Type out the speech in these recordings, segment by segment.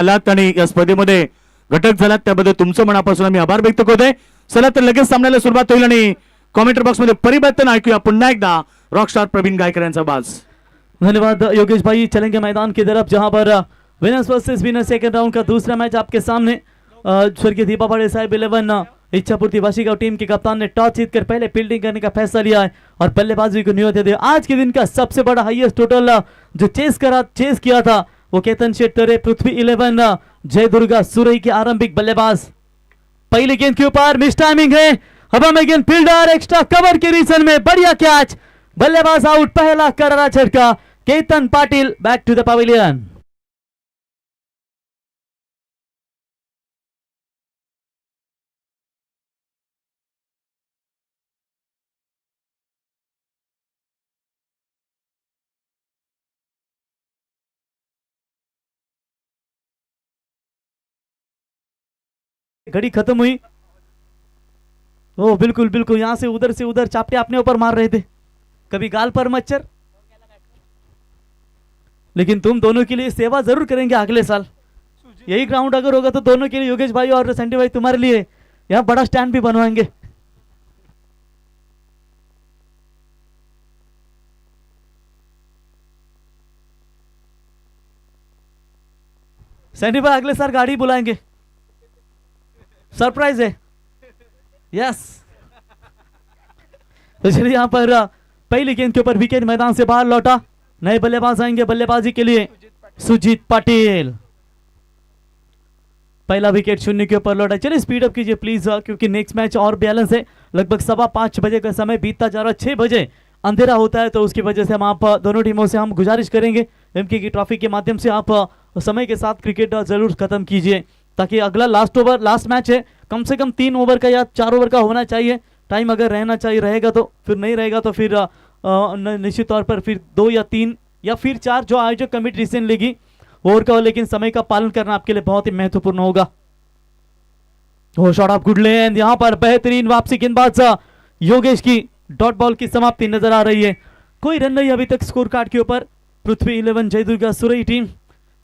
आलात आणि या स्पर्धेमध्ये घटक झालात त्याबद्दल तुमचं मनापासून आम्ही आभार व्यक्त करतोय. चला तर लगेच सामन्याला सुरुवात होईल आणि कॉमेंटर बॉक्स मध्ये परिवर्तन ऐकूया पुन्हा एकदा रॉकस्टार प्रवीण गायकर यांचा बाज. धन्यवाद योगेश भाई. चलेंगे मैदान की तरफ जहां पर winners versus winner second round का दूसरा मैच आपके सामने. स्वर्गीय दीपा पाड़े साहब 11 इच्छापूर्ति वाशिगांव टीम के कप्तान ने टॉस जीतकर पहले फील्डिंग करने का फैसला लिया है और बल्लेबाजी को नियत दिया. आज के दिन का सबसे बड़ा हाईएस्ट टोटल जो चेस किया था वो केतन शेट्टी पृथ्वी 11 जय दुर्गा सुरई के आरंभिक बल्लेबाज. पहली गेंद के ऊपर मिस टाइमिंग है. हवा में गेंद फील्डर एक्स्ट्रा कवर के रीजन में बढ़िया कैच. बल्लेबाज आउट. पहला करारा झटका. Ketan Patil back to the pavilion. घड़ी खत्म हुई. ओ बिल्कुल बिल्कुल यहां से उधर चापटे अपने ऊपर मार रहे थे. कभी गाल पर मच्छर. लेकिन तुम दोनों के लिए सेवा जरूर करेंगे अगले साल. यही ग्राउंड अगर होगा तो दोनों के लिए योगेश भाई और संडी भाई तुम्हारे लिए यहाँ बड़ा स्टैंड भी बनवाएंगे. संडी भाई अगले साल गाड़ी बुलाएंगे. सरप्राइज है. यस. तो चलिए यहां पर पहली गेंद के ऊपर विकेट मैदान से बाहर लौटा. नए बल्लेबाज आएंगे बल्लेबाजी के लिए. सुजीत पाटिल. पहला विकेट शून्य के ऊपर लौटा. चलिए स्पीड अप कीजिए प्लीज क्योंकि नेक्स्ट मैच और बैलेंस है. लगभग 5:15 बजे का समय बीतता जा रहा है. 6 बजे अंधेरा होता है तो उसकी वजह से हम आप दोनों टीमों से हम गुजारिश करेंगे एमके की ट्रॉफी के माध्यम से आप समय के साथ क्रिकेट जरूर खत्म कीजिए ताकि अगला लास्ट मैच है कम से कम 3 ओवर का या 4 ओवर का होना चाहिए. टाइम अगर रहना चाहिए रहेगा तो फिर नहीं रहेगा तो फिर निश्चित तौर पर फिर 2 या 3 या फिर 4 जो आयोजक कमेटी डिसीजन लेगी ओवर का. लेकिन समय का पालन करना आपके लिए बहुत ही महत्वपूर्ण होगा. ओ शॉट ऑफ गुड लेंथ. यहां पर बेहतरीन वापसी गेंदबाज योगेश की डॉट बॉल की समाप्ति नजर आ रही है. कोई रन नहीं अभी तक स्कोर कार्ड के ऊपर. पृथ्वी 11 जय दुर्गा सुरई टीम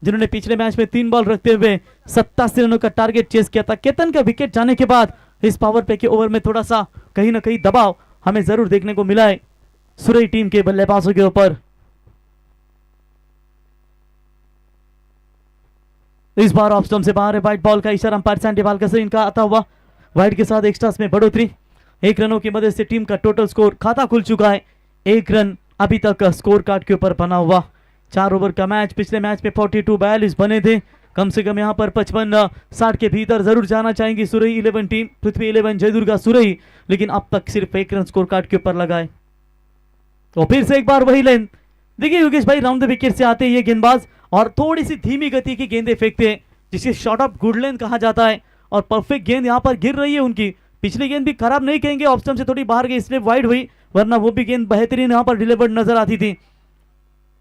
जिन्होंने पिछले मैच में 3 बॉल रखते हुए 87 रनों का टारगेट चेस किया था. केतन का विकेट जाने के बाद इस पावर प्ले के ओवर में थोड़ा सा कहीं ना कहीं दबाव हमें जरूर देखने को मिला है सुरई टीम के बल्लेबाजों के ऊपर. इस बार ऑफ स्टंप से बाहर है. व्हाइट बॉल का इशारा अंपायर सैंडी वाल्कर इनका आता हुआ. व्हाइट के साथ एक्स्ट्रास में बढ़ोतरी. 1 रनों की मदद से टीम का टोटल स्कोर खाता खुल चुका है. 1 रन अभी तक स्कोर कार्ड के ऊपर बना हुआ. 4 ओवर का मैच. पिछले मैच में 42-42 बने थे. कम से कम यहां पर 55-60 के भीतर जरूर जाना चाहेंगी सुरई 11 टीम पृथ्वी 11 जय दुर्गा सुरई. लेकिन अब तक सिर्फ 1 रन स्कोर कार्ड के ऊपर लगाए. तो फिर से एक बार वही लेन. देखिए योगेश भाई राउंड द विकेट से आते ये गेंदबाज और थोड़ी सी धीमी गति की गेंदें फेंकते हैं जिसे शॉट ऑफ गुड लेंथ कहा जाता है. और परफेक्ट गेंद यहां पर गिर रही है उनकी. पिछली गेंद भी खराब नहीं कहेंगे. ऑफ स्टंप से थोड़ी बाहर गई इसलिए वाइड हुई वरना वो भी गेंद बेहतरीन यहां पर डिलीवर्ड नजर आती थी.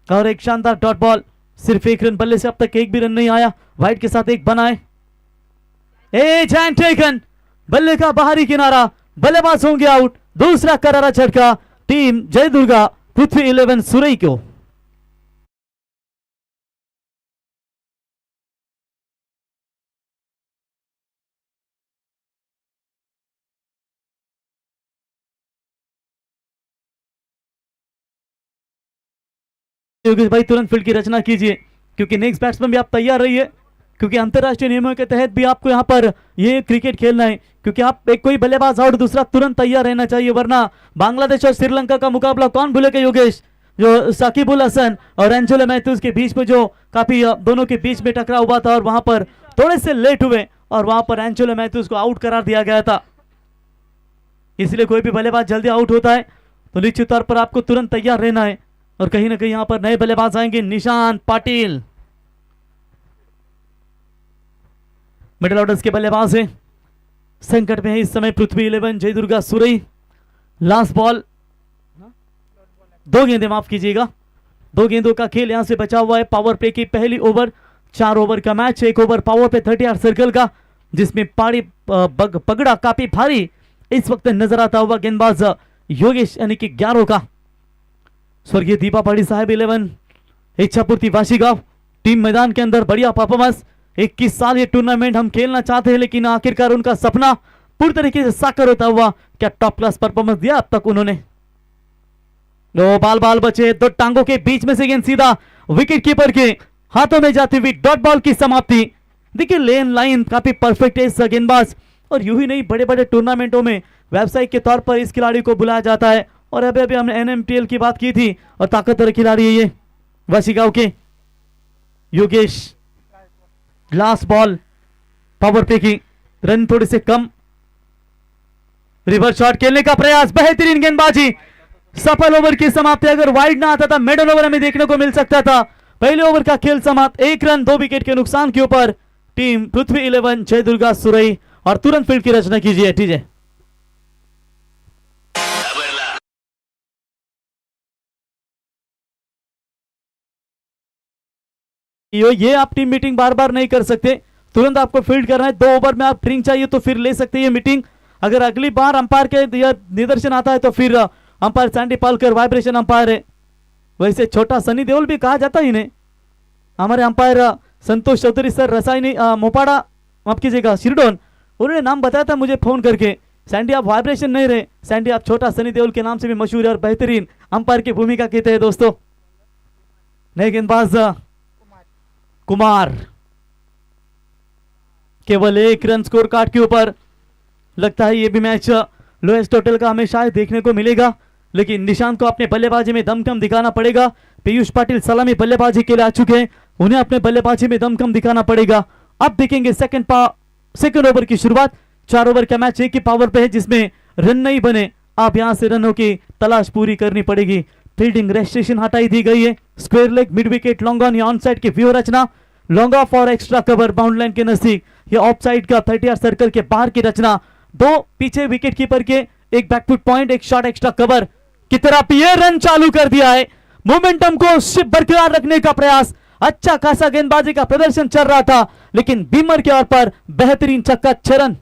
और एक शानदार डॉट बॉल. सिर्फ 1 रन. बल्ले से अब तक एक भी रन नहीं आया. व्हाइट के साथ एक बनाए. टेकन बल्ले का बाहरी किनारा. बल्लेबाज होंगे आउट. दूसरा करारा झटका टीम जय दुर्गा पृथ्वी 11 सुरई को. योगेश भाई तुरंत फील्ड की रचना कीजिए क्योंकि नेक्स्ट बैट्समैन भी आप तैयार रहिए क्योंकि अंतरराष्ट्रीय नियमों के तहत भी आपको यहां पर ये क्रिकेट खेलना है क्योंकि आप एक कोई बल्लेबाज आउट दूसरा तुरंत तैयार रहना चाहिए वरना बांग्लादेश और श्रीलंका का मुकाबला कौन भूलेगा योगेश. जो साकिबुल हसन और एंजेलो मैथ्यूज के बीच में जो काफी दोनों के बीच में टकराव हुआ था और वहां पर थोड़े से लेट हुए और वहां पर एंजेलो मैथ्यूज को आउट करार दिया गया था. इसलिए कोई भी बल्लेबाज जल्दी आउट होता है तो निश्चित तौर पर आपको तुरंत तैयार रहना है. और कहीं ना कहीं यहां पर नए बल्लेबाज आएंगे. निशांत पाटिल मिडिल ऑर्डर्स के बल्लेबाज हैं. संकट में है इस समय पृथ्वी 11 जय दुर्गा सुरई. लास्ट बॉल 2 गेंदें माफ कीजिएगा 2 गेंदों का खेल यहां से बचा हुआ है. पावर प्ले की पहली ओवर 4 ओवर का match. 1 over power play 38 circle का जिसमें पाड़ी पगड़ा काफी भारी इस वक्त नजर आता हुआ गेंदबाज योगेश यानी कि 11 का. स्वर्गीय दीपा पाड़ी साहब 11 इच्छापूर्ति वाशिगांव टीम मैदान के अंदर बढ़िया परफॉर्मेंस. 21 साल ये टूर्नामेंट हम खेलना चाहते हैं, लेकिन आखिरकार उनका सपना पूरी तरीके से साकार होता हुआ क्या टॉप क्लास परफॉर्मेंस दिया अब तक उन्होंने। दो बाल बाल बचे, दो टांगों के बीच में से गेंद सीधा विकेट कीपर के हाथों में जाती हुई डॉट बॉल की समाप्ति। देखिए लेन लाइन काफी परफेक्ट है इस गेंदबाज, और यूं ही नहीं बड़े बड़े टूर्नामेंटों में व्यावसायिक के तौर पर इस खिलाड़ी को बुलाया जाता है। और अभी अभी हमने एनएमटीएल की बात की थी, और ताकतवर खिलाड़ी है ये वाशिगांव के Yogesh. Last ball power play की, रन थोड़े से कम, रिवर्स शॉट खेलने का प्रयास, बेहतरीन गेंदबाजी, सफल ओवर की समाप्ति। अगर वाइड ना आता था मिडल ओवर हमें देखने को मिल सकता था। पहले ओवर का खेल समाप्त, 1 रन 2 विकेट के नुकसान के ऊपर टीम पृथ्वी 11 जय दुर्गा सुरई। और तुरंत फील्ड की रचना कीजिए टीजे। ये आप टीम मीटिंग बार बार नहीं कर सकते, तुरंत आपको फील्ड करना है। 2 ओवर में आप ड्रिंक चाहिए तो फिर ले सकते हैं ये मीटिंग। अगर अगली बार अंपायर के निदर्शन आता है तो फिर umpire Sandy Palkar vibration umpire है। वैसे छोटा सनी देओल भी कहा जाता ही नहीं। हमारे अंपायर संतोष चौधरी सर रसायनी मोपाड़ा, माफ कीजिएगा शिरडोन, उन्होंने नाम बताया था मुझे फोन करके, सैंडी आप वाइब्रेशन नहीं रहे, सैंडी आप छोटा सनी देओल के नाम से भी मशहूर है और बेहतरीन अंपायर की भूमिका कहते हैं दोस्तों। नए गेंदबाज कुमार, केवल 1 रन स्कोर कार्ड के ऊपर। लगता है ये भी मैच लोएस्ट टोटल का हमें शायद देखने को मिलेगा, लेकिन निशांत को अपने बल्लेबाजी में दमखम दिखाना पड़ेगा। पीयूष पाटिल सलामी बल्लेबाजी के लिए आ चुके हैं, उन्हें अपने बल्लेबाजी में दमखम दिखाना पड़ेगा। अब देखेंगे सेकंड ओवर की शुरुआत। 4 ओवर का मैच एक ही पावर पे है जिसमें रन नहीं बने, अब यहां से रनों की तलाश पूरी करनी पड़ेगी। फील्डिंग रेस्ट्रिक्शन हटाई दी गई है। Square leg, mid wicket, long on या ऑन साइड की व्यू रचना, लॉन्ग ऑफ और एक्स्ट्रा कवर बाउंड लाइन के नजदीक या ऑफ साइड का 30 यार्ड सर्कल के बाहर की रचना, 2 पीछे विकेट कीपर के, एक बैकफुट पॉइंट, एक शॉट एक्स्ट्रा कवर की तरफ ये रन चालू कर दिया है। मोमेंटम को बरकरार रखने का प्रयास, अच्छा खासा गेंदबाजी का प्रदर्शन चल रहा था, लेकिन बीमर के ओर पर बेहतरीन छक्का, 6 रन।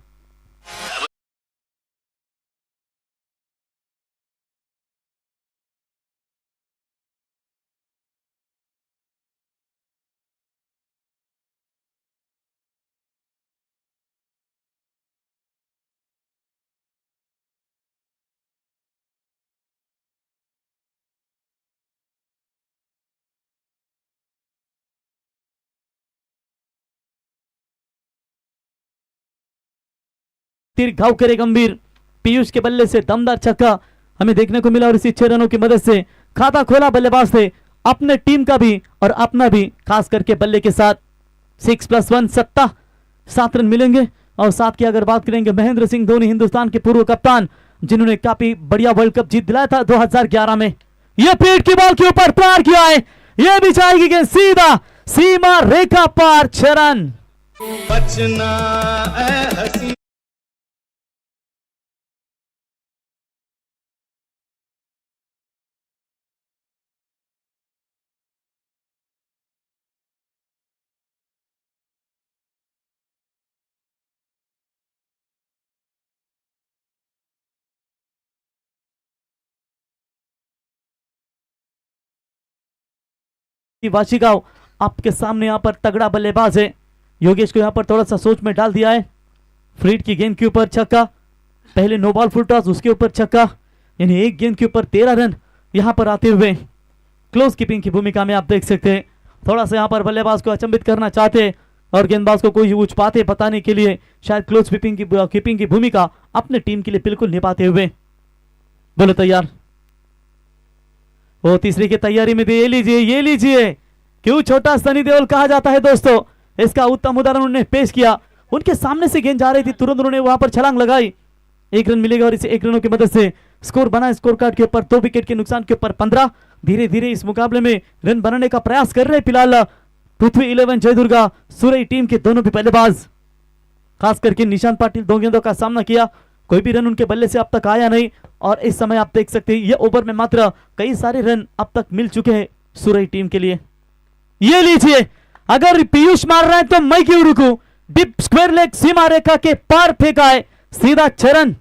तीर घाव करे गंभीर, पीयूष के बल्ले से दमदार छक्का हमें देखने को मिला, और इसी 6 रनों की मदद से खाता खोला बल्लेबाज थे अपने टीम का भी और अपना भी, खास करके बल्ले के साथ। 6+1 सत्ता, 7 रन मिलेंगे। और 7 की अगर बात करेंगे, महेंद्र सिंह धोनी हिंदुस्तान के पूर्व कप्तान, जिन्होंने काफी बढ़िया वर्ल्ड कप जीत दिलाया था 2011 में। यह पेट की बॉल के ऊपर प्रहार किया है, यह भी जाएगी गेंद सीधा सीमा रेखा पार, 6 रन। बचना ऐ हसी वाशिगांव आपके सामने यहाँ पर तगड़ा बल्लेबाज है, योगेश को यहाँ पर थोड़ा सा सोच में डाल दिया है। फ्रीड की गेंद के ऊपर छक्का, पहले नो बॉल फुल टॉस, उसके ऊपर छक्का, यानी एक गेंद के ऊपर 13 रन यहाँ पर आते हुए। क्लोज कीपिंग की भूमिका में आप देख सकते हैं, थोड़ा सा यहाँ पर बल्लेबाज को अचंभित करना चाहते और गेंदबाज को कोई ऊंच पाते बताने के लिए शायद क्लोज कीपिंग की भूमिका अपने टीम के लिए बिल्कुल निभाते हुए। बोलो तैयार, वो तीसरी की तैयारी में थी, ये लीजिए क्यों छोटा सनी देओल कहा जाता है दोस्तों, इसका उत्तम उदाहरण उन्होंने पेश किया। उनके सामने से गेंद जा रही थी, तुरंत उन्होंने वहां पर छलांग लगाई, 1 रन मिलेगा और इसे 1 रनों की मदद से स्कोर बना स्कोर कार्ड के ऊपर 2 विकेट के नुकसान के ऊपर 15। धीरे धीरे इस मुकाबले में रन बनाने का प्रयास कर रहे फिलहाल पृथ्वी 11 जय दुर्गा सुरई टीम के दोनों भी बल्लेबाज, खास करके निशांत पाटिल 2 गेंदों का सामना किया, कोई भी रन उनके बल्ले से अब तक आया नहीं। और इस समय आप देख सकते हैं ये ओवर में मात्र कई सारे रन अब तक मिल चुके हैं सुरई टीम के लिए। ये लीजिए, अगर पीयूष मार रहा है तो मैं क्यों रुकूं, डिप स्क्वायर लेग सीमा रेखा के पार फेंका है, सीधा 6 रन।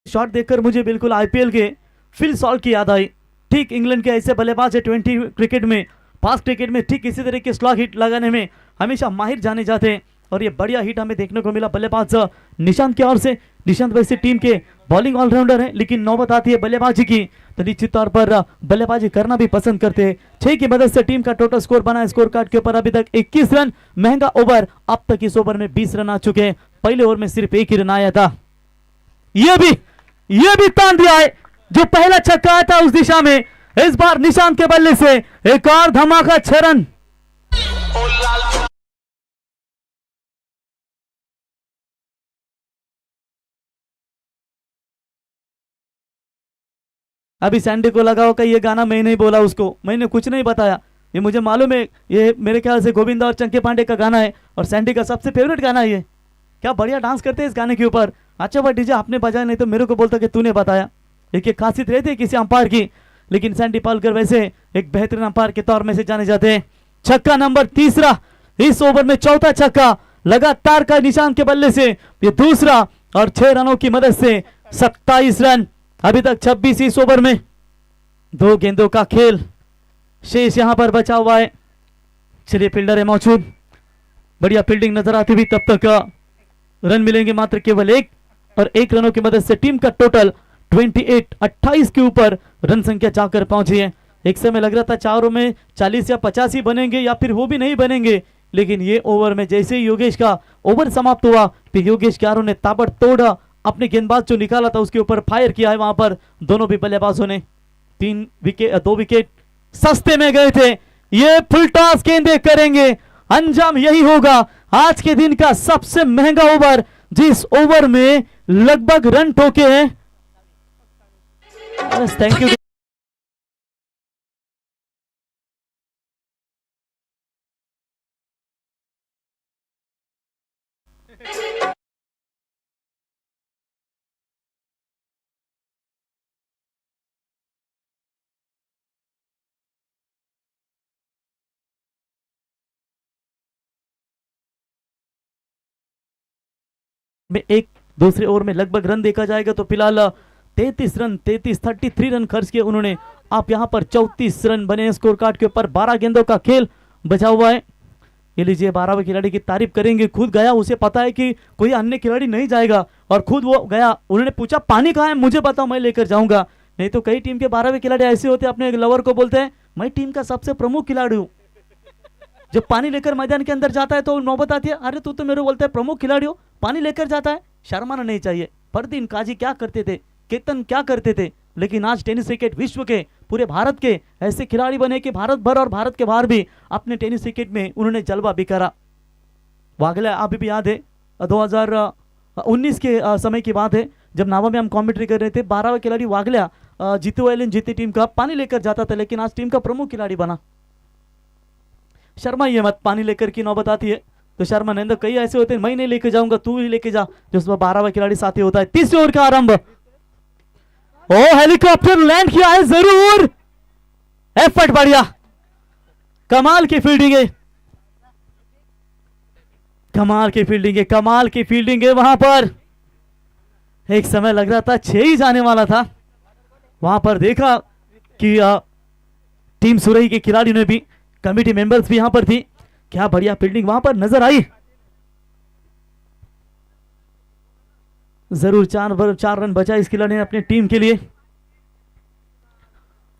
शॉट देखकर मुझे बिल्कुल आईपीएल के फिल सॉल्ट की याद आई। ठीक इंग्लैंड के ऐसे बल्लेबाज है 20 क्रिकेट में, फास्ट क्रिकेट में ठीक इसी तरह के स्लॉग हिट लगाने में हमेशा माहिर जाने जाते हैं और ये बढ़िया हिट हमें देखने को मिला बल्लेबाज निशांत की ओर से। निशांत वैसे टीम के बॉलिंग ऑलराउंडर है, लेकिन नौबत आती है बल्लेबाजी की तो निश्चित तौर पर बल्लेबाजी करना भी पसंद करते हैं। 6 की मदद से टीम का टोटल स्कोर बना है स्कोर कार्ड के ऊपर अभी तक 21 रन। महंगा ओवर, अब तक इस ओवर में 20 रन आ चुके हैं, पहले ओवर में सिर्फ 1 ही रन आया था। ये भी तान दिया है, जो पहला छक्का आया था उस दिशा में, इस बार निशांत के बल्ले से एक और धमाका 6 रन। अभी सैंडी को लगा होगा ये गाना मैं नहीं बोला, उसको मैंने कुछ नहीं बताया, ये मुझे मालूम है, ये मेरे ख्याल से गोविंदा और चंके पांडे का गाना है और सैंडी का सबसे फेवरेट गाना है ये। क्या बढ़िया डांस करते हैं इस गाने के ऊपर। अच्छा भाई डीजे आपने बजाया, नहीं तो मेरे को बोलता कि तूने बताया। एक खासियत रहती है किसी अंपायर की, लेकिन सैंडी पालकर वैसे एक बेहतरीन अंपायर के तौर में से जाने जाते हैं। छक्का नंबर 3 इस ओवर में, चौथा छक्का लगातार का निशांत के बल्ले से, ये दूसरा और 6 रनों की मदद से 27 रन। अभी तक 26 इस ओवर में, 2 गेंदों का खेल शेष यहां पर बचा हुआ है। चलिए फील्डर है मौजूद, बढ़िया फील्डिंग नजर आती हुई, तब तक रन मिलेंगे मात्र केवल 1 और 1 रनों की मदद से टीम का टोटल 28 के ऊपर रन संख्या जाकर पहुंची है। एक समय लग रहा था 4 ओवर में 40 या 50 ही बनेंगे या फिर वो भी नहीं बनेंगे, लेकिन ये ओवर में जैसे ही योगेश का ओवर समाप्त हुआ फिर योगेश क्यारो ने ताबड़तोड़ अपने गेंदबाज जो निकाला था उसके ऊपर फायर किया है। वहां पर दोनों भी बल्लेबाजों ने 2 विकेट सस्ते में गए थे। ये फुल टॉस गेंदे करेंगे, अंजाम यही होगा आज के दिन का सबसे महंगा ओवर, जिस ओवर में लगभग रन ठोके हैं। Thank you. में एक दूसरे ओवर में लगभग रन देखा जाएगा तो फिलहाल 33 रन खर्च किए उन्होंने। आप यहां पर 34 रन बने स्कोर कार्ड के ऊपर, 12 गेंदों का खेल बचा हुआ है। ये लीजिए 12वें खिलाड़ी की तारीफ करेंगे, खुद गया, उसे पता है कि कोई अन्य खिलाड़ी नहीं जाएगा और खुद वो गया। उन्होंने पूछा पानी कहाँ है, मुझे बताओ मैं लेकर जाऊंगा। नहीं तो कई टीम के 12वें खिलाड़ी ऐसे होते हैं, अपने लवर को बोलते हैं मैं टीम का सबसे प्रमुख खिलाड़ी हूँ। जब पानी लेकर मैदान के अंदर जाता है तो नौबत आती है, अरे तू तो मेरे बोलता है प्रमुख खिलाड़ी हो, पानी लेकर जाता है। शर्माना नहीं चाहिए। फरदीन काजी क्या करते थे, केतन क्या करते थे, लेकिन आज टेनिस क्रिकेट विश्व के, पूरे भारत के ऐसे खिलाड़ी बने कि भारत भर और भारत के बाहर भी अपने टेनिस क्रिकेट में उन्होंने जलवा बिखेरा। वागले अभी भी याद है 2019 के समय की बात है, जब नावा में हम कमेंट्री कर रहे थे, 12वां खिलाड़ी वागल्या जीतू एलन जीती टीम का, पानी लेकर जाता था, लेकिन आज टीम का प्रमुख खिलाड़ी बना। शर्मा ये मत, पानी लेकर की नौबत आती है तो शर्मा नहीं, कई ऐसे होते हैं मैं नहीं लेके जाऊंगा तू ही लेके जा, जो उसमें 12वां खिलाड़ी साथी होता है। 30वें ओवर का आरंभ, ओ हेलीकॉप्टर लैंड किया है जरूर, एफर्ट बढ़िया, कमाल की फील्डिंग है, कमाल की फील्डिंग है, कमाल की फील्डिंग है। वहां पर एक समय लग रहा था 6 ही जाने वाला था, वहां पर देखा कि टीम सुरई के खिलाड़ियों ने भी, कमेटी मेंबर्स भी यहां पर थी, क्या बढ़िया फील्डिंग वहां पर नजर आई। जरूर 4 रन बचा इस खिलाड़ी ने अपनी टीम के लिए,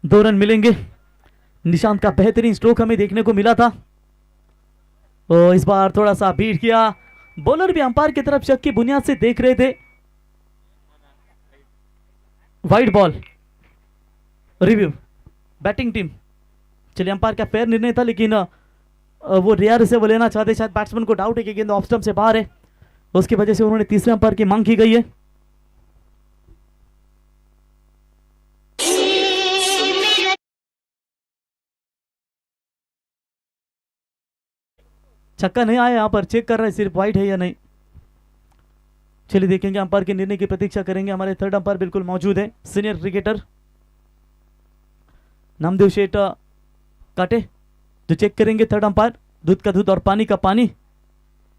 2 रन मिलेंगे। निशांत का बेहतरीन स्ट्रोक हमें देखने को मिला था, और इस बार थोड़ा सा बीट किया, बॉलर भी अंपायर की तरफ शक की बुनियाद से देख रहे थे। Wide ball review, batting team, चलिए अंपायर का फेयर निर्णय था, लेकिन वो रेयर से वो लेना चाहते, शायद बैट्समैन को डाउट है कि गेंद ऑफ स्टंप से बाहर है, उसकी वजह से उन्होंने तीसरे अंपायर की मांग की गई है। छक्का नहीं आया, यहां पर चेक कर रहा है सिर्फ वाइड है या नहीं। चलिए देखेंगे, अंपायर के निर्णय की प्रतीक्षा करेंगे। हमारे थर्ड अंपायर बिल्कुल मौजूद है, सीनियर क्रिकेटर नामदेव शेठ काटे, जो चेक करेंगे थर्ड अंपायर। दूध का दूध और पानी का पानी,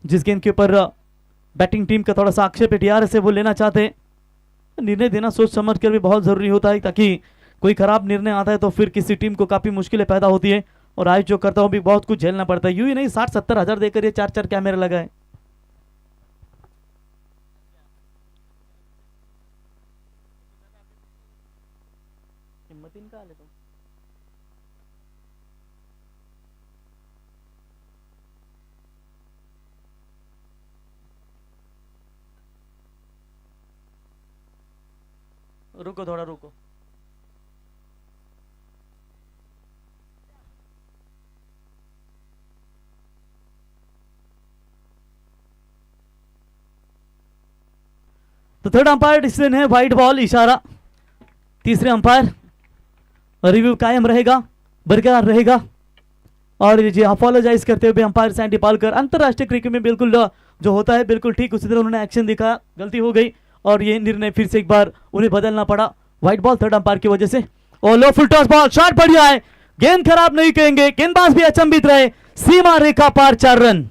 जिस गेंद के ऊपर बैटिंग टीम का थोड़ा सा आक्षेप है टीआरएस से, वो लेना चाहते हैं। निर्णय देना सोच समझ कर भी बहुत जरूरी होता है, ताकि कोई खराब निर्णय आता है तो फिर किसी टीम को काफी मुश्किलें पैदा होती है और आज जो करता हूँ भी बहुत कुछ झेलना पड़ता है। यूं ही नहीं 60-70 हजार देकर ये 4-4 कैमरे लगाए। रुको थोड़ा रुको। तो थर्ड अंपायर डिसीजन है व्हाइट बॉल इशारा। तीसरे अंपायर रिव्यू कायम रहेगा, बरकरार रहेगा। और जी अपोलोजाइज करते हुए अंपायर सैंडी पालकर, अंतरराष्ट्रीय क्रिकेट में बिल्कुल जो होता है बिल्कुल ठीक उसी तरह उन्होंने एक्शन दिखाया, गलती हो गई और ये निर्णय फिर से एक बार उन्हें बदलना पड़ा व्हाइट बॉल थर्ड अंपायर की वजह से। और लो फुल टॉस बॉल, शॉट बढ़िया है, गेंद खराब नहीं कहेंगे, गेंदबाज भी अचंभित रहे, सीमा रेखा पार 4 रन।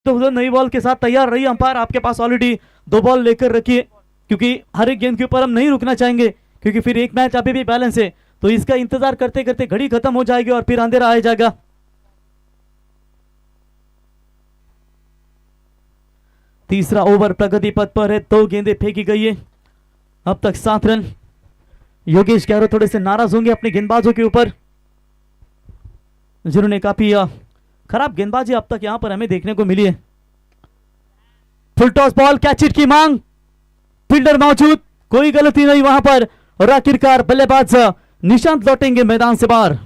तो उधर नई बॉल के साथ तैयार रही अंपायर, आपके पास ऑलरेडी 2 बॉल लेकर रखिए, क्योंकि हर एक गेंद के ऊपर हम नहीं रुकना चाहेंगे, क्योंकि फिर एक मैच अभी भी बैलेंस है, तो इसका इंतजार करते करते घड़ी खत्म हो जाएगी और फिर अंधेरा आ जाएगा। तीसरा ओवर प्रगति पथ पर है, 2 गेंदें फेंकी गई है, अब तक 7 रन। योगेश गहलोत थोड़े से नाराज होंगे अपने गेंदबाजों के ऊपर, जिन्होंने काफी खराब गेंदबाजी अब तक यहां पर हमें देखने को मिली है। Full toss ball, catch hit की मांग, फील्डर मौजूद, कोई गलती नहीं वहां पर और आखिरकार बल्लेबाज निशांत लौटेंगे मैदान से बाहर।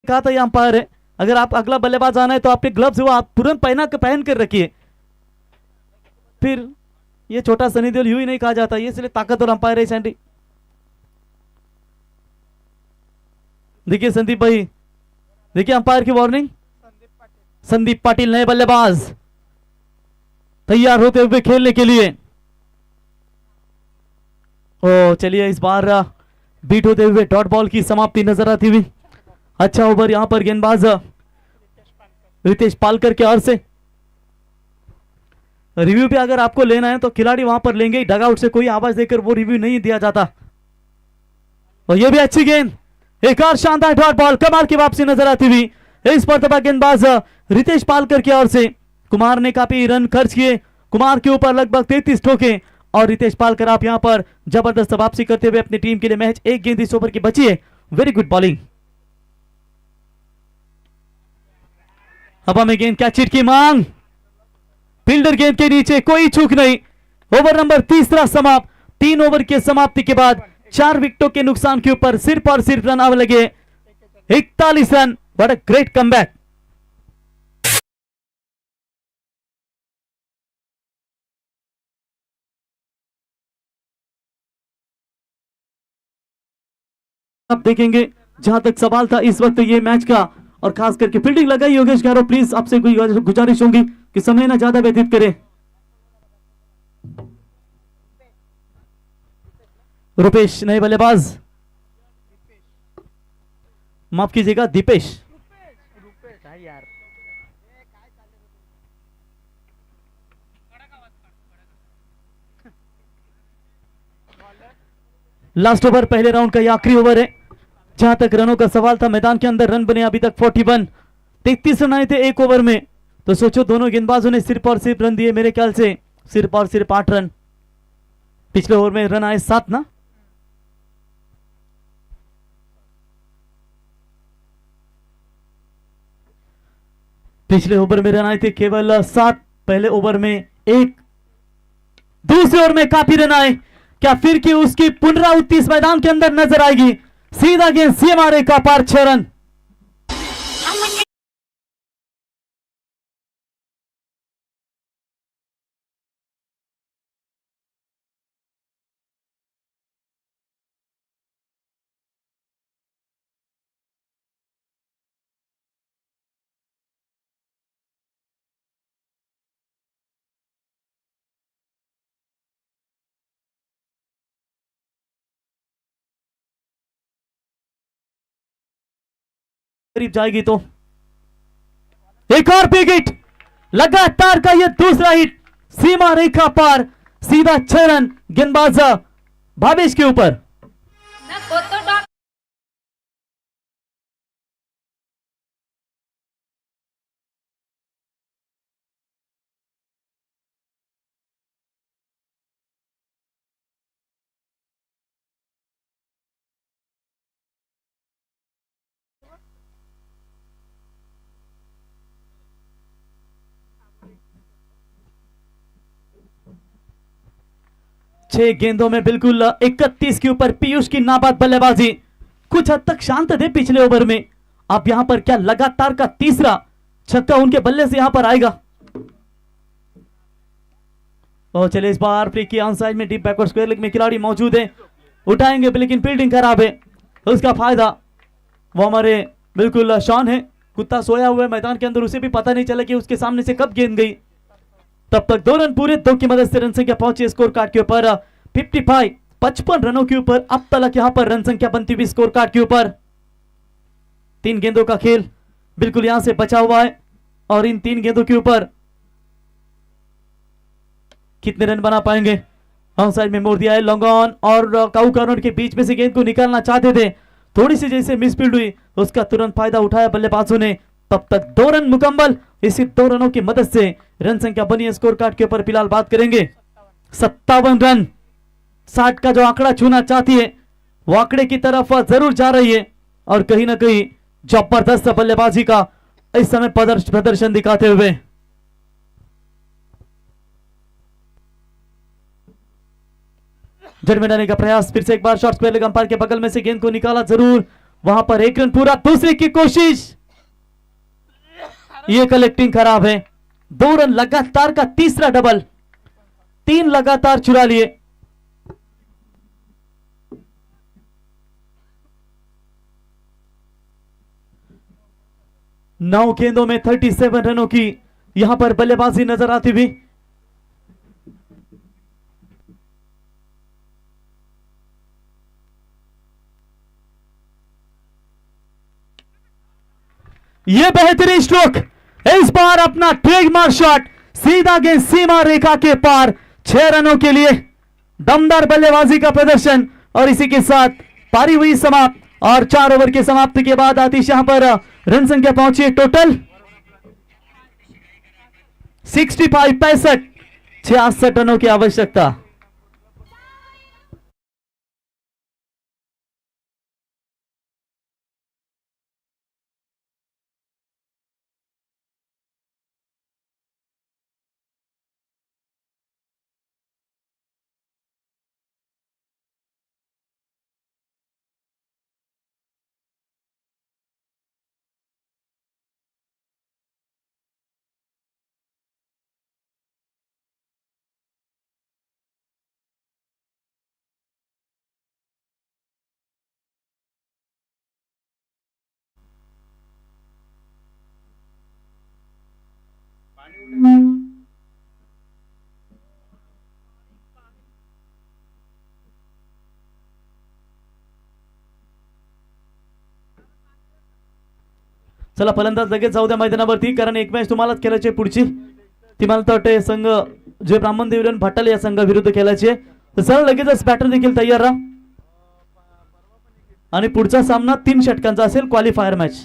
कहा था ये अंपायर है, अगर आप अगला बल्लेबाज आना है तो आपके ग्लव्स वो आप तुरंत पहन कर रखिए। फिर ये छोटा सनी देओल यूं ही नहीं कहा जाता, ये इसलिए ताकतवर अंपायर है सैंडी। देखिए संदीप भाई, देखिए अंपायर की वार्निंग, संदीप पाटिल नए बल्लेबाज तैयार होते हुए खेलने के लिए। ओ चलिए इस बार बीट होते हुए डॉट बॉल की समाप्ति नजर आती हुई। अच्छा ओवर यहां पर गेंदबाज रितेश पालकर के ओर से। रिव्यू भी अगर आपको लेना है तो खिलाड़ी वहां पर लेंगे, डगआउट से कोई आवाज देकर वो रिव्यू नहीं दिया जाता। और ये भी अच्छी गेंद, एक और शानदार डॉट बॉल, कमाल की वापसी नजर आती हुई। इस पर तबाह गेंदबाज रितेश पालकर की ओर से। कुमार ने काफी रन खर्च किए, कुमार के ऊपर लगभग 33 ठोके और रितेश पालकर आप यहां पर जबरदस्त वापसी करते हुए अपनी टीम के लिए मैच एक गेंद इस ओवर की बची है। Very good bowling. हवा में गेंद, कैच हिट की मांग, फील्डर गेंद के नीचे, कोई चूक नहीं। ओवर नंबर 3 समाप्त। 3 ओवर के समाप्ति के बाद 4 विकेटों के नुकसान के ऊपर सिर्फ और सिर्फ रन आवे लगे 41 run. What a great comeback. आप देखेंगे जहां तक सवाल था इस वक्त ये मैच का, और खास करके फील्डिंग लगाई योगेश गहलोत, प्लीज आपसे कोई गुजारिश होगी कि समय ना ज्यादा व्यतीत करें। रुपेश नए बल्लेबाज, माफ कीजिएगा दीपेश। लास्ट ओवर पहले राउंड का ये आखिरी ओवर है। जहां तक रनों का सवाल था, मैदान के अंदर रन बने अभी तक 41, 33 रन आए थे एक ओवर में। तो सोचो दोनों गेंदबाजों ने सिर्फ और सिर्फ रन दिए, मेरे ख्याल से सिर्फ और सिर्फ 8 रन। पिछले ओवर में रन आए 7 ना। पिछले ओवर में रन आए थे केवल 7, पहले ओवर में 1, दूसरे ओवर में काफी रन आए। क्या फिर की उसकी पुनरावृत्ति इस मैदान के अंदर नजर आएगी? सीधा गेंद सीमा रेखा पार, 6 रन। करीब जाएगी तो एक और बिग हिट, लगातार का यह दूसरा हिट, सीमा रेखा पार, सीधा 6 रन गेंदबाज भावेश के ऊपर। छह गेंदों में बिल्कुल 31 के ऊपर पीयूष की नाबाद बल्लेबाजी, कुछ हद तक शांत थे पिछले ओवर में। अब यहां पर क्या लगातार का तीसरा छक्का उनके बल्ले से यहां पर आएगा? और चले इस बार प्ले की ऑन साइड में डीप बैकवर्ड स्क्वायर लेग में खिलाड़ी मौजूद है, उठाएंगे लेकिन फील्डिंग खराब है, उसका फायदा वो हमारे बिल्कुल शॉन है। कुत्ता सोया हुआ है मैदान के अंदर, उसे भी पता नहीं चला कि उसके सामने से कब गेंद गई। तब तक 2 रन पूरे, 2 की मदद से रन संख्या पहुंची स्कोर कार्ड के ऊपर 55 रनों के ऊपर। अब तक यहां पर रन संख्या बनती हुई स्कोर कार्ड के ऊपर। 3 गेंदों का खेल बिल्कुल यहां से बचा हुआ है और इन 3 गेंदों के ऊपर कितने रन बना पाएंगे? ऑन साइड में मोड़ दिया है, लॉन्ग ऑन और काऊ कॉर्नर के बीच में से गेंद को निकालना चाहते थे, थोड़ी सी जैसे मिसफील्ड हुई, उसका तुरंत फायदा उठाया बल्लेबाजों ने। तब तक 2 रन मुकम्मल, इसी 2 रनों की मदद से रन संख्या बनी है स्कोर कार्ड के ऊपर। फिलहाल बात करेंगे 57 रन, 60 का जो आंकड़ा छूना चाहती है वो आंकड़े की तरफ जरूर जा रही है और कहीं ना कहीं जबरदस्त बल्लेबाजी का इस समय प्रदर्शन दिखाते हुए। जड़ में डालने का प्रयास, फिर से एक बार शॉर्ट स्क्वायर लेग अंपायर के बगल में से गेंद को निकाला जरूर, वहां पर 1 रन पूरा, दूसरे की कोशिश, ये कलेक्टिंग खराब है। 2 रन लगातार का तीसरा डबल, 3 लगातार चुरा लिए। नौ गेंदों में 37 रनों की यहां पर बल्लेबाजी नजर आती हुई। यह बेहतरीन स्ट्रोक, इस बार अपना ट्रेडमार्क शॉट, सीधा गेंद सीमा रेखा के पार, 6 रनों के लिए दमदार बल्लेबाजी का प्रदर्शन। और इसी के साथ पारी हुई समाप्त और 4 ओवर के समाप्ति के बाद आतिश यहां पर रन संख्या पहुंची है टोटल 66 रनों की आवश्यकता। चला फलंदाज लगेच जाऊ द्या मैदानावरती, कारण एक मॅच तुम्हालाच खेळायची आहे पुढची, ती मला तर वाटते संघ जे ब्राह्मण देवरन भट्टाल या संघाविरुद्ध खेळायची आहे। तर चला लगेचच बॅटर देखील तयार राहा। आणि पुढचा सामना 3 षटकांचा असेल, क्वालिफायर मॅच.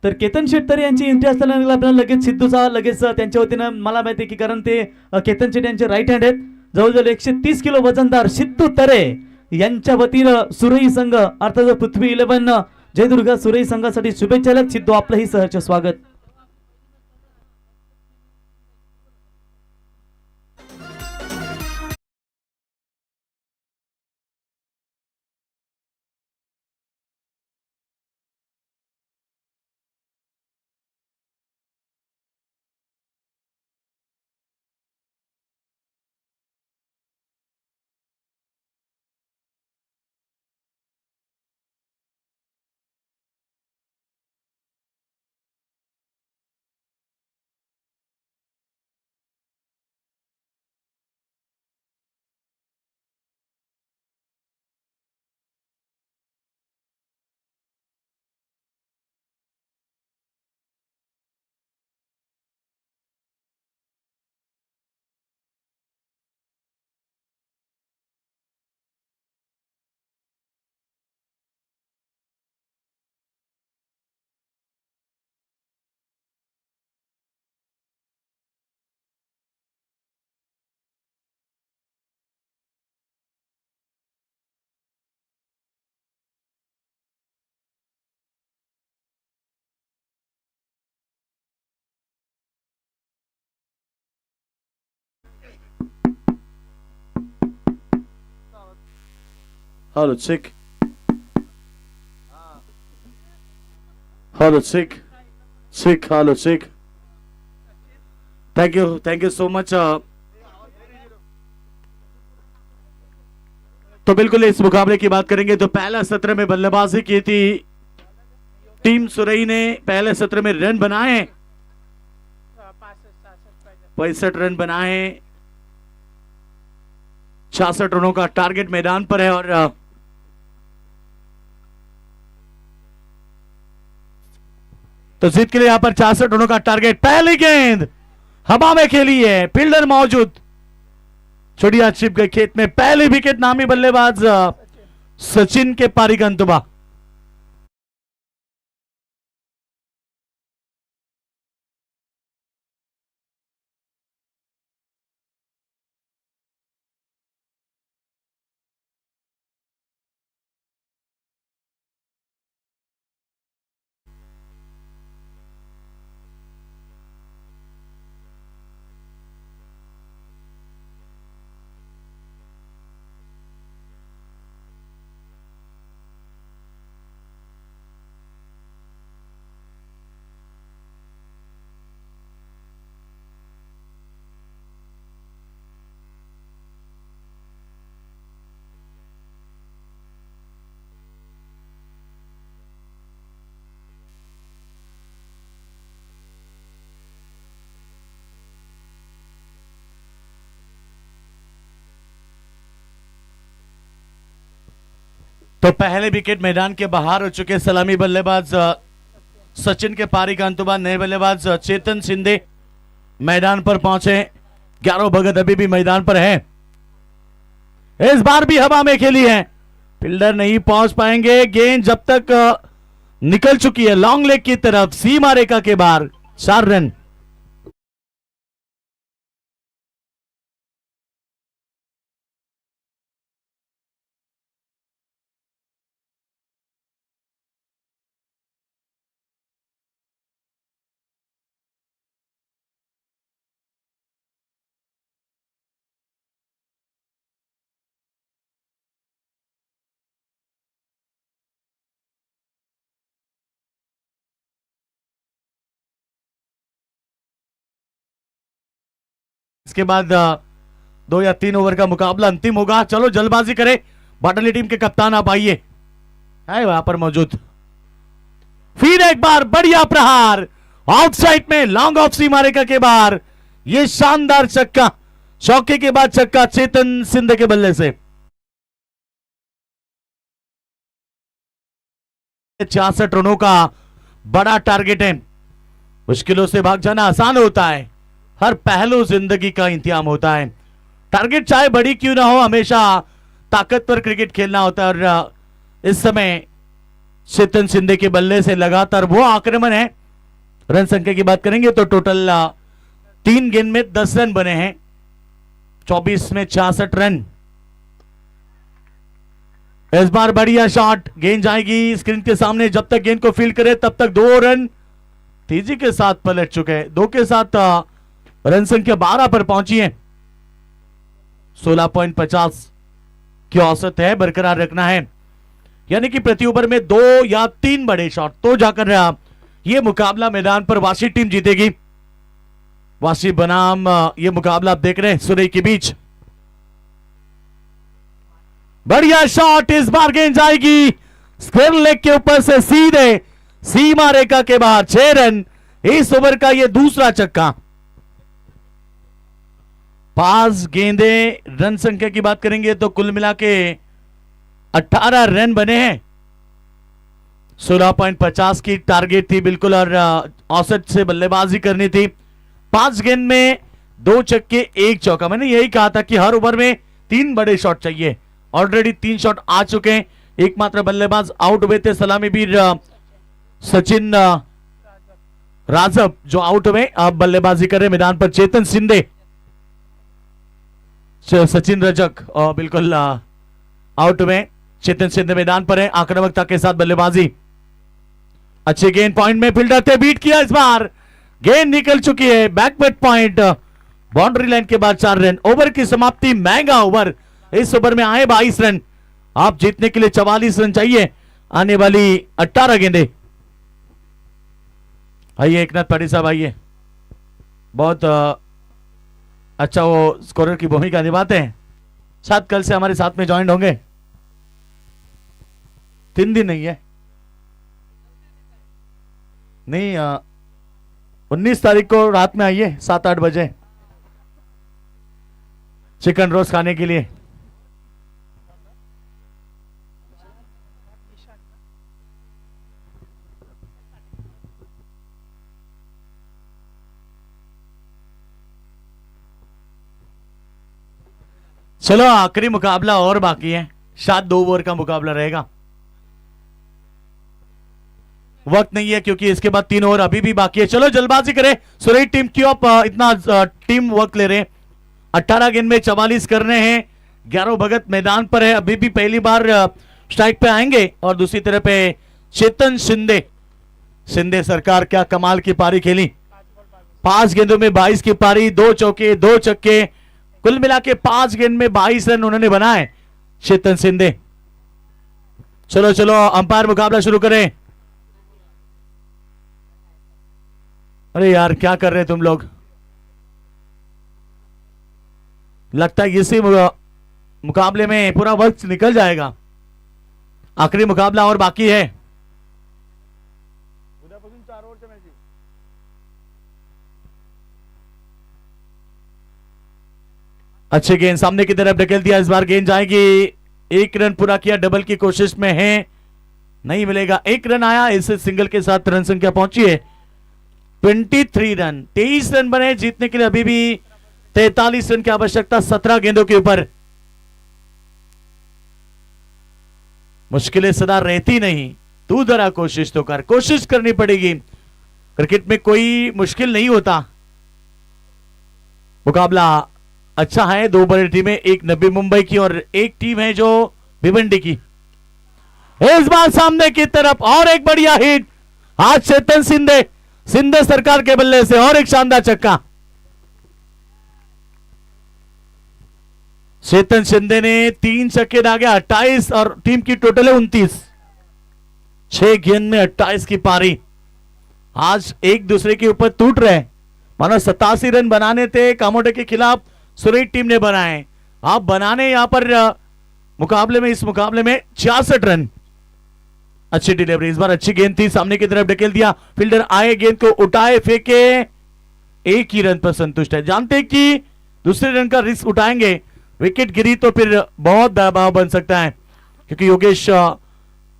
तर केतन शेट्टर यांची एंट्री असताना आपल्याला लगेच सिद्धूचा लगेच त्यांच्या वतीनं मला माहिती आहे की कारण ते केतन शेट्टी यांचे राईट हँड आहेत. जवळजवळ 130 किलो वजनदार सिद्धू तरे यांच्या वतीनं सुरई संघ अर्थात पृथ्वी 11 जयदुर्गा सुरई संघासाठी शुभेच्छा आहेत. सिद्धू आपलंही सहर्ष स्वागत. Hello, check. Hello, check. Check. Hello, check. Thank you so much. तो बिल्कुल इस मुकाबले की बात करेंगे तो पहला सत्र में बल्लेबाजी की थी टीम सुरई ने. पहले सत्र में रन बनाए 65 रन बनाए. 66 रनों का टारगेट मैदान पर है और तो जीत के लिए यहां पर 66 रनों का टारगेट. पहली गेंद हवा में खेली है, फील्डर मौजूद, छोड़िया छिप गई खेत में. पहली विकेट नामी बल्लेबाज सचिन के पारी का अंतुबा. तो पहले विकेट मैदान के बाहर हो चुके सलामी बल्लेबाज सचिन के पारी का अंतुबा. नए बल्लेबाज चेतन शिंदे मैदान पर पहुंचे. 11 भगत अभी भी मैदान पर है. इस बार भी हवा में खेली है, फील्डर नहीं पहुंच पाएंगे. गेंद जब तक निकल चुकी है लॉन्ग लेग की तरफ, सीमा रेखा के बाहर. 4 रन. इसके बाद 2 या 3 ओवर का मुकाबला अंतिम होगा. चलो जल्दबाजी करें. बाटली टीम के कप्तान आप आइए, है वहां पर मौजूद. फिर एक बार बढ़िया प्रहार आउटसाइड में, लॉन्ग ऑफ सीमा रेखा के बाहर. ये शानदार छक्का चौके के बाद छक्का चेतन सिंधे के बल्ले से। 66 रनों का बड़ा टारगेट है। मुश्किलों से भाग जाना आसान होता है, हर पहलू जिंदगी का इंतजाम होता है। टारगेट चाहे बड़ी क्यों ना हो, हमेशा ताकतवर क्रिकेट खेलना होता है। और इस समय चेतन सिंधे के बल्ले से लगातार वो आक्रमण है। रन संख्या की बात करेंगे तो टोटल 3 गेंद में 10 रन बने हैं, 24 में 66 रन। इस बार बढ़िया शॉट, गेंद जाएगी स्क्रीन के सामने। जब तक गेंद को फील्ड करे तब तक 2 रन तेजी के साथ पलट चुके हैं। 2 के साथ रन संख्या 12 पर पहुंची है। 16.50 की औसत है, बरकरार रखना है। यानी कि प्रति ओवर में 2 या 3 बड़े शॉट तो जाकर ये मुकाबला मैदान पर वासी टीम जीतेगी। वासी बनाम ये मुकाबला आप देख रहे हैं सुरई के बीच। बढ़िया शॉट, इस बार गेंद जाएगी स्क्वायर लेग के ऊपर से सीधे सीमा रेखा के बाहर। 6 रन, इस ओवर का ये दूसरा छक्का। 5 गेंदे, रन संख्या की बात करेंगे तो कुल मिला के 18 रन बने हैं। 16.50 की टारगेट थी बिल्कुल, और औसत से बल्लेबाजी करनी थी। 5 गेंद में 2 छक्के 1 चौका। मैंने यही कहा था कि हर ओवर में 3 बड़े शॉट चाहिए। ऑलरेडी 3 शॉट आ चुके हैं। एकमात्र बल्लेबाज आउट हुए थे सलामी वीर सचिन राजब जो आउट हुए। अब बल्लेबाजी कर रहे मैदान पर चेतन सिंधे, सचिन रजक बिल्कुल आउट हुए। चेतन सिंधे मैदान पर है, आक्रामकता के साथ बल्लेबाजी। अच्छे गेंद पॉइंट में फील्डर थे, बीट किया। इस बार गेंद निकल चुकी है, बैकवर्ड पॉइंट, बाउंड्री लाइन के बाद 4 रन। ओवर की समाप्ति, महंगा ओवर। इस ओवर में आए 22 रन। आप जीतने के लिए 44 रन चाहिए। आने वाली 18 गेंदे। आइए एकनाथ पाटिल साहब, आइए। बहुत अच्छा वो स्कोरर की भूमिका निभाते हैं। शायद कल से हमारे साथ में ज्वाइन होंगे। 3 दिन नहीं है, नहीं 19 तारीख को रात में आइए 7-8 बजे चिकन रोस्ट खाने के लिए। चलो आखिरी मुकाबला और बाकी है, शायद 2 ओवर का मुकाबला रहेगा। वक्त नहीं है क्योंकि इसके बाद 3 ओवर अभी भी बाकी है। चलो जल्दबाजी करें, सुरई टीम क्यों आप इतना टीम वक्त ले रहे हैं। 18 गेंद में 44 करने हैं। 11 भगत मैदान पर है, अभी भी पहली बार स्ट्राइक पे आएंगे। और दूसरी तरफ पे चेतन सिंधे, सिंधे सरकार क्या कमाल की पारी खेली। 5 गेंदों में 22 की पारी, 2 चौके 2 छक्के, कुल मिला के 5 गेंद में 22 रन उन्होंने बनाए चेतन सिंधे। चलो चलो अंपायर मुकाबला शुरू करें। अरे यार क्या कर रहे हैं तुम लोग, लगता है इसी मुकाबले में पूरा वक्त निकल जाएगा। आखिरी मुकाबला और बाकी है। अच्छे गेंद सामने की तरफ ढकेल दिया। इस बार गेंद जाएगी, 1 रन पूरा किया, डबल की कोशिश में है, नहीं मिलेगा। 1 रन आया, इस सिंगल के साथ रन संख्या पहुंची है 23 रन। 23 रन बने, जीतने के लिए अभी भी 43 रन की आवश्यकता 17 गेंदों के ऊपर। मुश्किलें सदा रहती नहीं, तू जरा कोशिश तो कर, कोशिश करनी पड़ेगी। क्रिकेट में कोई मुश्किल नहीं होता। मुकाबला अच्छा है, 2 बड़ी टीमें, एक नवी मुंबई की और एक टीम है जो भिवंडी की। इस बार सामने की तरफ और एक बढ़िया हिट, आज चेतन सिंधे, सिंधे सरकार के बल्ले से और एक शानदार छक्का। चेतन सिंधे ने 3 छक्के दागे, 28 और टीम की टोटल है 29। 6 गेंद में 28 की पारी। आज एक दूसरे के ऊपर टूट रहे, मानो 87 रन बनाने थे कामोटे के खिलाफ, सुरई टीम ने बनाए। आप बनाने यहां पर मुकाबले में, इस मुकाबले में 66 रन। अच्छी डिलीवरी, इस बार अच्छी गेंद थी, सामने की तरफ ढकेल दिया, फील्डर आए, गेंद को उठाए, फेंके, 1 ही रन पर संतुष्ट है। जानते कि दूसरे रन का रिस्क उठाएंगे, विकेट गिरी तो फिर बहुत दबाव बन सकता है, क्योंकि योगेश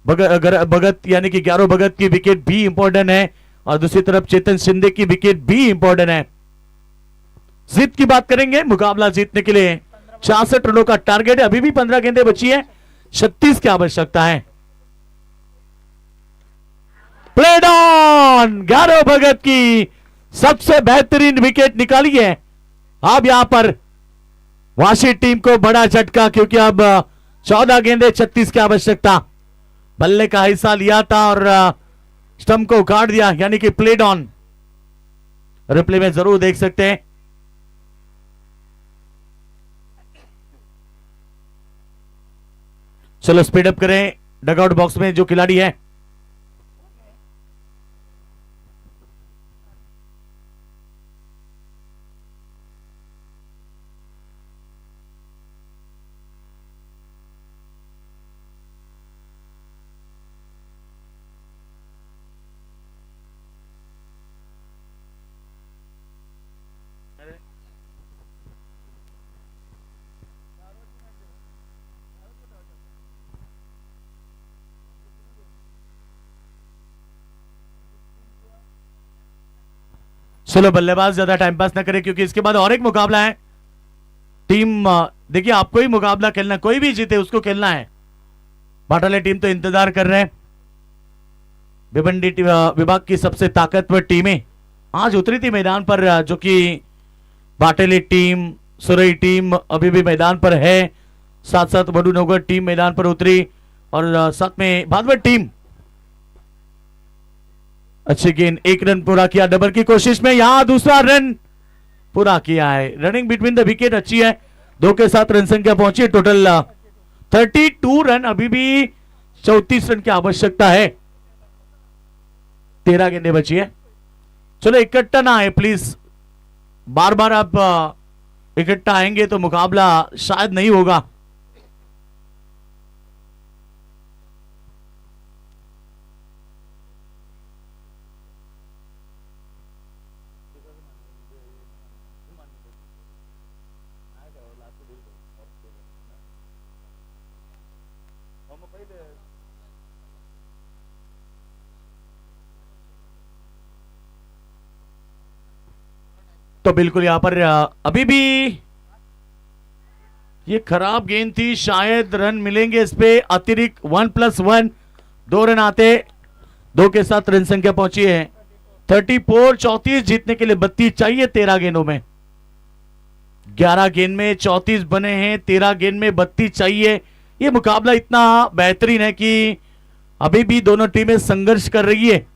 भगत यानी कि ग्यारह भगत की विकेट भी इंपॉर्टेंट है और दूसरी तरफ चेतन शिंदे की विकेट भी इंपॉर्टेंट है। जीत की बात करेंगे, मुकाबला जीतने के लिए 66 रनों का टारगेट है, अभी भी 15 गेंदें बची है, 36 की आवश्यकता है। प्लेड ऑन, ग्यारह भगत की सबसे बेहतरीन विकेट निकाली है। अब यहां पर वाशी टीम को बड़ा झटका, क्योंकि अब 14 गेंदे 36 की आवश्यकता। बल्ले का हिस्सा लिया था और स्टंप को उखाड़ दिया, यानी कि प्लेड ऑन। रिप्ले में जरूर देख सकते हैं। चलो स्पीड अप करें, डगआउट बॉक्स में जो खिलाड़ी है। चलो बल्लेबाज ज्यादा टाइम पास ना करें, क्योंकि इसके बाद और एक मुकाबला है। टीम देखिए, आपको ही मुकाबला खेलना, कोई भी जीते उसको खेलना है। बाटाले टीम तो इंतजार कर रहे हैं। भिवंडी विभाग की सबसे ताकतवर टीमें आज उतरी थी मैदान पर, जो कि बाटेली टीम, सुरई टीम अभी भी मैदान पर है, साथ साथ वडूनगर टीम मैदान पर उतरी और साथ में भादवड टीम। अच्छी गेंद, एक रन पूरा किया, डबल की कोशिश में, यहां दूसरा रन पूरा किया है। रनिंग बिटवीन द विकेट अच्छी है, 2 के साथ रन संख्या पहुंची, टोटल 32 रन, अभी भी 34 रन की आवश्यकता है। 13 गेंदें बची है। चलो इकट्ठा ना आए प्लीज, बार बार आप इकट्ठा आएंगे तो मुकाबला शायद नहीं होगा। तो बिल्कुल यहां पर अभी भी ये खराब गेंद थी, शायद रन मिलेंगे इस पे। अतिरिक्त 1+1, 2 रन आते, 2 के साथ रन संख्या पहुंची है 34। 34 जीतने के लिए 32 चाहिए 13 गेंदों में। 11 गेंद में 34 बने हैं, 13 गेंद में 32 चाहिए। ये मुकाबला इतना बेहतरीन है कि अभी भी दोनों टीमें संघर्ष कर रही है।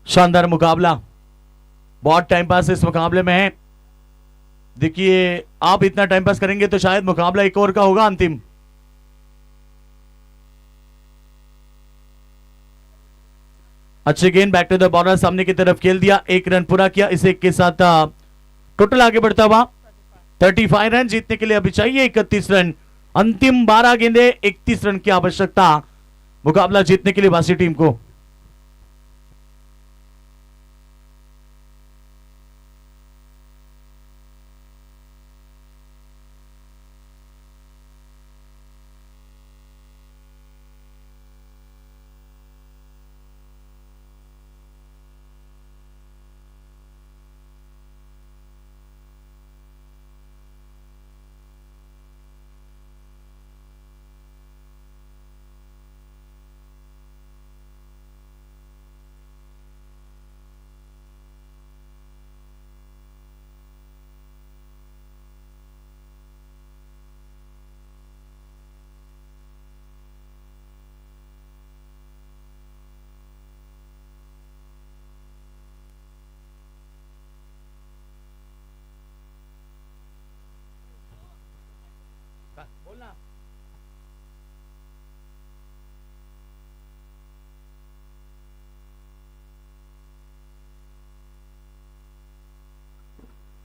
शानदार मुकाबला, बहुत टाइम पास इस मुकाबले में है। देखिए, आप इतना टाइम पास करेंगे तो शायद मुकाबला एक ओवर का होगा अंतिम। अच्छे गेंद, बैक टू द बॉर्डर, सामने की तरफ खेल दिया, 1 रन पूरा किया। इसे के साथ टोटल आगे बढ़ता हुआ 35 रन। जीतने के लिए अभी चाहिए 31 रन। अंतिम 12 गेंदे, 31 रन की आवश्यकता मुकाबला जीतने के लिए वासी टीम को।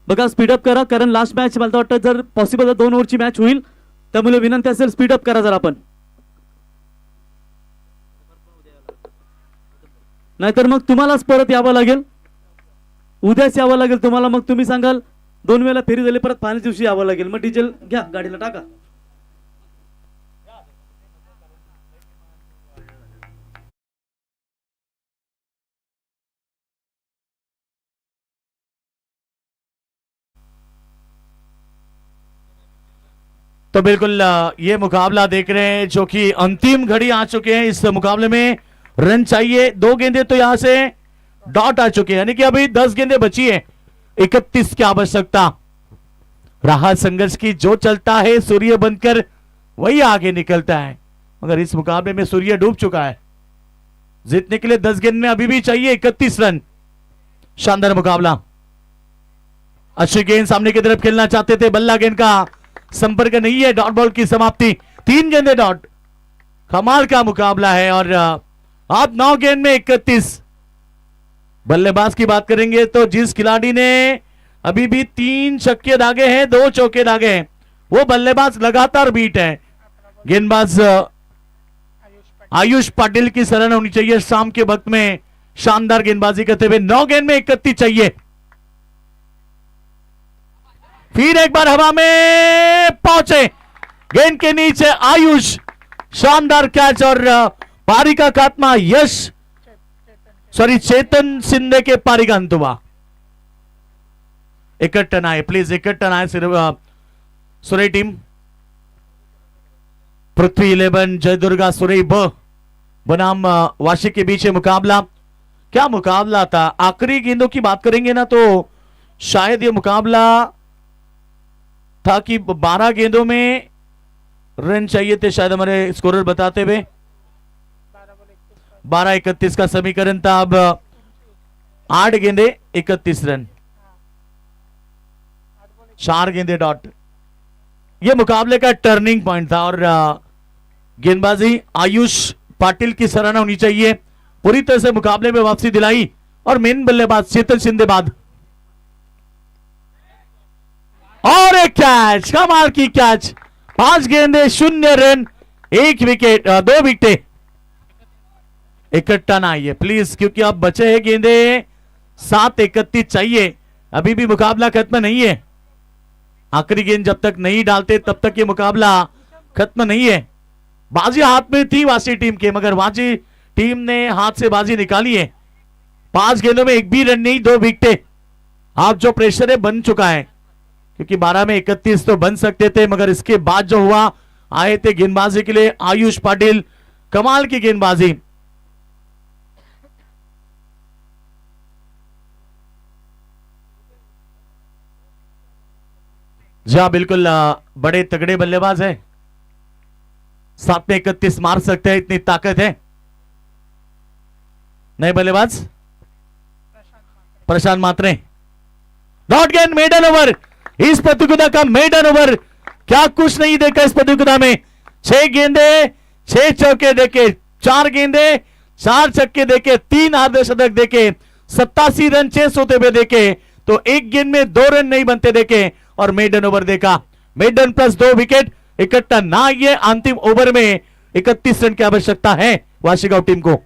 बघा स्पीडअप करा, कारण लास्ट मॅच मला वाटतं जर पॉसिबल 2 ओव्हरची मॅच होईल, त्यामुळे विनंती असेल स्पीडअप करा जर आपण, नाहीतर मग तुम्हालाच परत यावं लागेल. उद्याच यावं लागेल तुम्हाला. मग तुम्ही सांगाल 2 वेळेला फेरी झाली, परत पाण्याच्या दिवशी यावं लागेल. मग डिझेल घ्या, गाडीला टाका. तो बिल्कुल ये मुकाबला देख रहे हैं जो कि अंतिम घड़ी आ चुके हैं. इस मुकाबले में रन चाहिए. 2 गेंदें तो यहां से डॉट आ चुके हैं, यानी कि अभी 10 गेंदें बची है. 31 की आवश्यकता. रहा संघर्ष की, जो चलता है सूर्य बनकर वही आगे निकलता है. मगर इस मुकाबले में सूर्य डूब चुका है. जीतने के लिए 10 गेंद में अभी भी चाहिए 31 रन. शानदार मुकाबला. अच्छी गेंद सामने की तरफ खेलना चाहते थे, बल्ला गेंद का संपर्क नहीं है. डॉट बॉल की समाप्ति. 3 गेंदे डॉट. कमाल का मुकाबला है. और आप 9 गेंद में 31. बल्लेबाज की बात करेंगे तो जिस खिलाड़ी ने अभी भी 3 छक्के दागे हैं, 2 चौके दागे हैं, वो बल्लेबाज लगातार बीट है. गेंदबाज आयुष पाटिल की सराहना होनी चाहिए. शाम के वक्त में शानदार गेंदबाजी करते हुए 9 गेंद में 31 चाहिए. फिर एक बार हवा में पहुंचे, गेंद के नीचे आयुष. शानदार कैच और पारी का खात्मा चेतन शिंदे के पारी का अंत हुआ. 1 टन आए, प्लीज 1 टन आए. सिर्फ सुरई टीम, पृथ्वी 11 जयदुर्गा सुरई ब बनाम वाशी के बीच मुकाबला. क्या मुकाबला था. आखिरी गेंदों की बात करेंगे ना तो शायद ये मुकाबला था कि 12 गेंदों में रन चाहिए थे, शायद हमारे स्कोरर बताते हुए. 12-31 का समीकरण था. अब 8 गेंदे 31 रन, 4 गेंदे डॉट. यह मुकाबले का टर्निंग पॉइंट था. और गेंदबाजी आयुष पाटिल की सराहना होनी चाहिए. पूरी तरह से मुकाबले में वापसी दिलाई. और मेन बल्लेबाज चेतन शिंदे बाद. और एक कैच, कमाल की कैच. 5 गेंदे 0 रन, 1 विकेट, 2 विकेटें. 1 टन आइए प्लीज, क्योंकि अब बचे हैं गेंदे 7-31 चाहिए. अभी भी मुकाबला खत्म नहीं है. आखिरी गेंद जब तक नहीं डालते तब तक ये मुकाबला खत्म नहीं है. बाजी हाथ में थी वासी टीम के, मगर वासी टीम ने हाथ से बाजी निकाली है. 5 गेंदों में 1 भी रन नहीं, 2 विकेटें. आप जो प्रेशर है बन चुका है, क्योंकि 12 में 31 तो बन सकते थे, मगर इसके बाद जो हुआ, आए थे गेंदबाजी के लिए आयुष पाटिल. कमाल की गेंदबाजी. जी हाँ, बिल्कुल बड़े तगड़े बल्लेबाज है. 7 में 31 मार सकते हैं, इतनी ताकत है. नए बल्लेबाज प्रशांत मात्रे. डॉट गेंद, मेडन ओवर. इस प्रतियोगिता का मेडन ओवर. क्या कुछ नहीं देखा इस प्रतियोगिता में. 6 गेंदे 6 चौके देके, 4 गेंदे 4 छक्के देके, 3 अर्धशतक देके, 87 रन 6 सोते हुए देके, तो 1 गेंद में 2 रन नहीं बनते देके और मेडन ओवर देखा. Maiden plus 2 wicket. इकट्ठा ना ये अंतिम ओवर में 31 रन की आवश्यकता है वाशिगांव टीम को.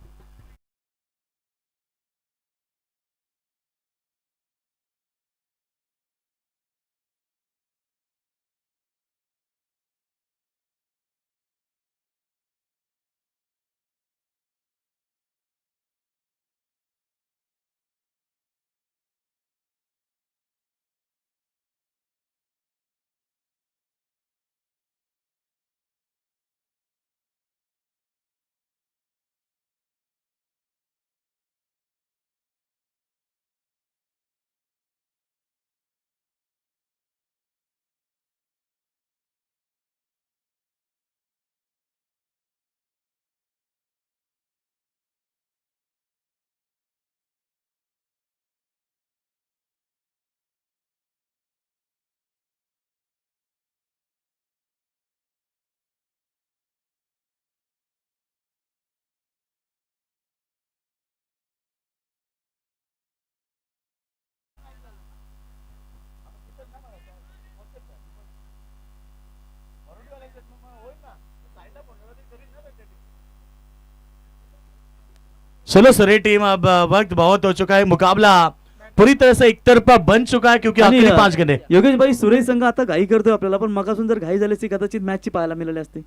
चलो सरे टीम, अब वक्त बहुत हो चुका है. मुकाबला पूरी तरह से एक तरफा बन चुका है क्योंकि आणि, आखिरी 5 गेंदे. योगेश भाई सुरेश संघ आता घाई करतोय आपल्याला, पण मगासून जर घाई झाली असती कदाचित मॅचची पाहायला मिळाली असती.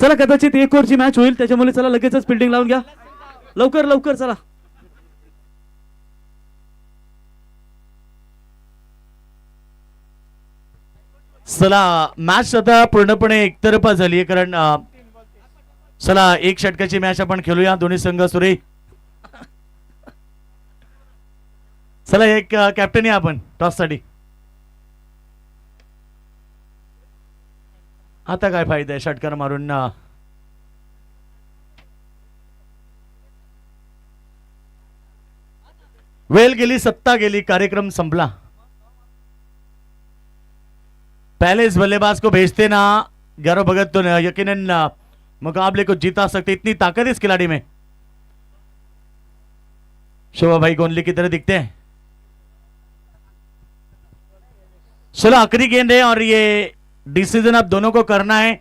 चला कदाचित एक ओव्हरची मॅच होईल, त्याच्यामुळे चला लगेचच फिल्डिंग लावून घ्या. लवकर लवकर चला. चला मॅच आता पूर्णपणे एकतर्फा झाली आहे कारण चला एक षटकाची मॅच आपण खेळूया. दोन्ही संघ सुरे. चला एक कॅप्टन या आपण टॉस साठी. आता काय फायदा आहे षटकार मारून. वेल गेली, सत्ता गेली, कार्यक्रम संपला. पहले इस बल्लेबाज को भेजते ना गौरव भगत तो यकीनन मुकाबले को जीता सकते. इतनी ताकत इस खिलाड़ी में. शोभा भाई गोंदली की तरह दिखते हैं. चलो आखिरी गेंद है और ये डिसीजन आप दोनों को करना है.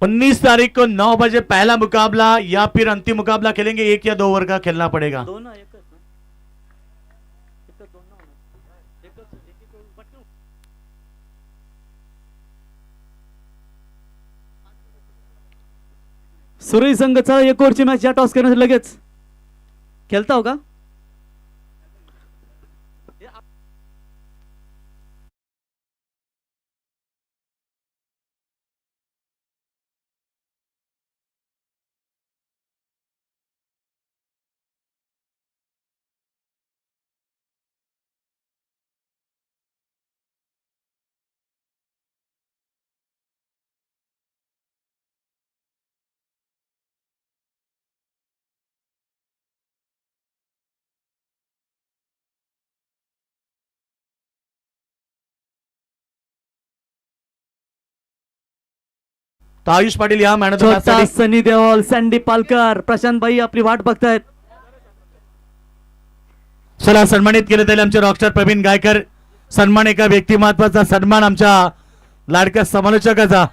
19 तारीख को 9 बजे पहला मुकाबला या फिर अंतिम मुकाबला खेलेंगे. 1 या 2 ओवर का खेलना पड़ेगा. सुरेश संघचा एक ओव्हरची मॅच या टॉस करण्यासाठी लगेच खेळता हो का? तो आयुष पाटील या मॅन ऑफ द मॅच छोटा साठी. सनी देओल, सँडी पालकर, प्रशांत भाई आपली वाट बघतायत. चला सन्मानित केले त्याला आमचे रॉकस्टार प्रवीण गायकर. सन्मान एका व्यक्तिमत्वाचा सन्मान आमच्या लाडक्या समालोचकाचा.